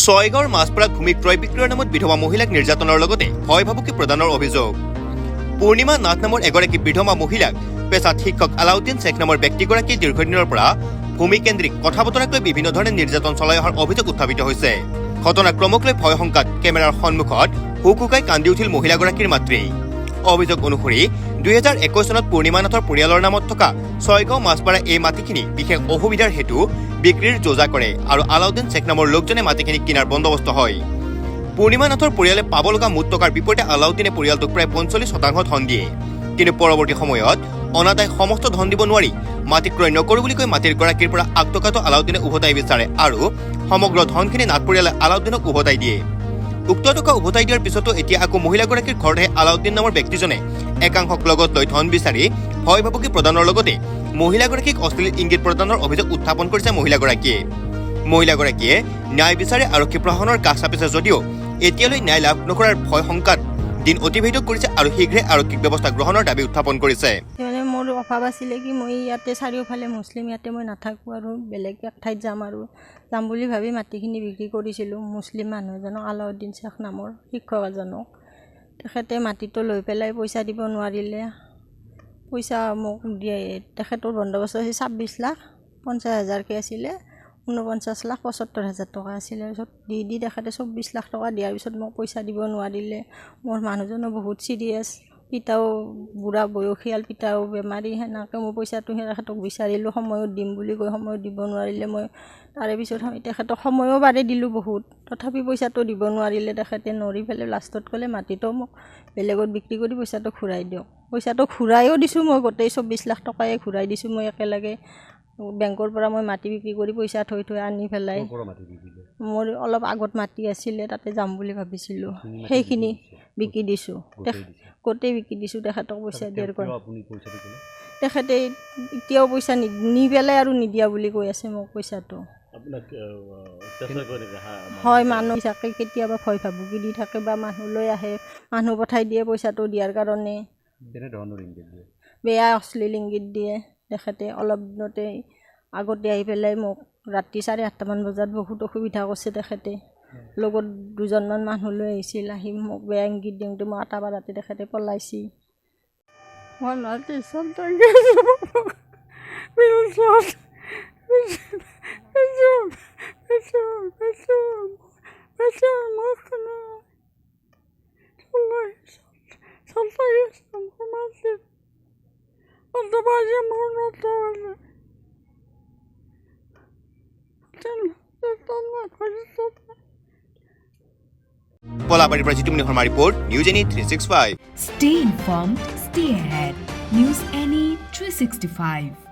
ছয়গাঁৱৰ মাছপাৰাত ভূমি ক্ৰয় বিক্ৰয়ৰ নামত বিধৱা মহিলাক নিৰ্যাতনৰ লগতে ভয় ভাবুকি প্ৰদানৰ অভিযোগ। পূৰ্ণিমা নাথ নামৰ এগৰাকী বিধৱা মহিলাক পেছাত শিক্ষক আলাউদ্দিন শ্বেখ নামৰ ব্যক্তিগৰাকীয়ে দীৰ্ঘদিনৰ পৰা ভূমিকেন্দ্ৰিক কথা বতৰাকৈ বিভিন্ন ধৰণে নিৰ্যাতন চলাই অহাৰ অভিযোগ উত্থাপিত হৈছে। ঘটনাক্ৰমক লৈ ভয় শংকাত কেমেৰাৰ সন্মুখত হুকুকাই কান্দি উঠিল মহিলাগৰাকীৰ মাতৃ। অভিযোগ অনুসৰি 2021 চনত পূৰ্ণিমা নাথৰ পৰিয়ালৰ নামত থকা ছয়গাঁও মাছপাৰা এই মাটিখিনি বিশেষ অসুবিধাৰ হেতু বিক্ৰীৰ যোজা কৰে আৰু আলাউদ্দিন শ্বেখ নামৰ লোকজনে মাটিখিনি কিনাৰ বন্দোবস্ত হয়। পূৰ্ণিমা নাথৰ পৰিয়ালে পাব লগা মুঠ টকাৰ বিপৰীতে আলাউদ্দিনে পৰিয়ালটোক প্ৰায় 45% ধন দিয়ে। কিন্তু পৰৱৰ্তী সময়ত অনাদায় সমস্ত ধন দিব নোৱাৰি মাটি ক্ৰয় নকৰো বুলি কৈ মাটিৰ গৰাকীৰ পৰা আগটকাটো আলাউদ্দিনে উভতাই বিচাৰে আৰু সমগ্ৰ ধনখিনি নাথ পৰিয়ালে আলাউদ্দিনক উভতাই দিয়ে। উক্ত টকা উভতাই দিয়াৰ পিছতো এতিয়া আকৌ মহিলাগৰাকীৰ ঘৰতহে আলাউদ্দিন নামৰ ব্যক্তিজনে একাংশক লগত লৈ ধন বিচাৰি ভয় ভাবুকি প্ৰদানৰ লগতে মহিলাগৰাকীক অশ্লীল ইংগিত প্ৰদানৰ অভিযোগ উত্থাপন কৰিছে মহিলাগৰাকীয়ে ন্যায় বিচাৰে আৰক্ষী প্ৰশাসনৰ কাষ চাপিছে যদিও এতিয়ালৈ ন্যায় লাভ নকৰাৰ ভয় শংকাত দিন অতিবাহিত কৰিছে আৰু শীঘ্ৰে আৰক্ষিক ব্যৱস্থা গ্ৰহণৰ দাবী উত্থাপন কৰিছে। মোৰ অভাৱ আছিলে কি মই ইয়াতে চাৰিওফালে মুছলিম, ইয়াতে মই নাথাকোঁ আৰু বেলেগ এক ঠাইত যাম বুলি ভাবি মাটিখিনি বিক্ৰী কৰিছিলোঁ মুছলিম মানুহ এজনক, আলাউদ্দিন শ্বেখ নামৰ শিক্ষক এজনক। তেখেতে মাটিটো লৈ পেলাই পইচা দিব নোৱাৰিলে। পইচা মোক দিয়ে, তেখেতৰ বন্দোবস্ত আছিল 26,50,000কৈ আছিলে, 49,75,000 টকা আছিলে। পিছত দি তেখেতে 24 লাখ টকা দিয়াৰ পিছত মোক পইচা দিব নোৱাৰিলে। মোৰ মানুহজনো বহুত চিৰিয়াছ, পিতাও বুঢ়া বয়সীয়াল, পিতাও বেমাৰী। সেনেকৈ মই পইচাটো তেখেতক বিচাৰিলোঁ, সময়ত দিম বুলি কৈ সময়ত দিব নোৱাৰিলে। মই তাৰে পিছত তেখেতক সময়ো বাৰে দিলোঁ বহুত, তথাপি পইচাটো দিব নোৱাৰিলে। তেখেতে নৰি পেলাই লাষ্টত ক'লে মাটিটো মোক বেলেগত বিক্ৰী কৰি পইচাটো ঘূৰাই দিয়ক। পইচাটো ঘূৰাইও দিছোঁ মই, গোটেই 24 লাখ টকায়ে ঘূৰাই দিছোঁ মই একেলগে। বেংকৰ পৰা মই মাটি বিক্ৰী কৰি পইচা থৈ আনি পেলাই মোৰ অলপ আগত মাটি আছিলে, তাতে যাম বুলি ভাবিছিলোঁ, সেইখিনি বিক্ৰী দিছোঁ, গোটেই বিক্ৰী দিছোঁ তেখেতক পইচা দিয়াৰ কাৰণে। তেখেতে এতিয়াও পইচা নি পেলাই আৰু নিদিয়া বুলি কৈ আছে মোক পইচাটো। হয়, মানুহ হিচাপে কেতিয়াবা ভয় ভাবুকি দি থাকে বা মানুহ লৈ আহে, মানুহ পঠাই দিয়ে পইচাটো দিয়াৰ কাৰণে। বেয়া অশ্লীল ইংগিত দিয়ে তেখেতে। অলপ দিনতে আগতে আহি পেলাই মোক ৰাতি 8:30মান বজাত বহুত অসুবিধা কৰিছে তেখেতে। লগত 2জনমান মানুহ লৈ আহিছিল, আহি মোক বেয়া ইংগিত দিওঁতে মই আটাপাৰাতে তেখেতে পলাইছি। মই পলাবাৰীৰ পৰা Jitumoni Sarma report, news any 365। Stay informed, stay ahead. News Any 365.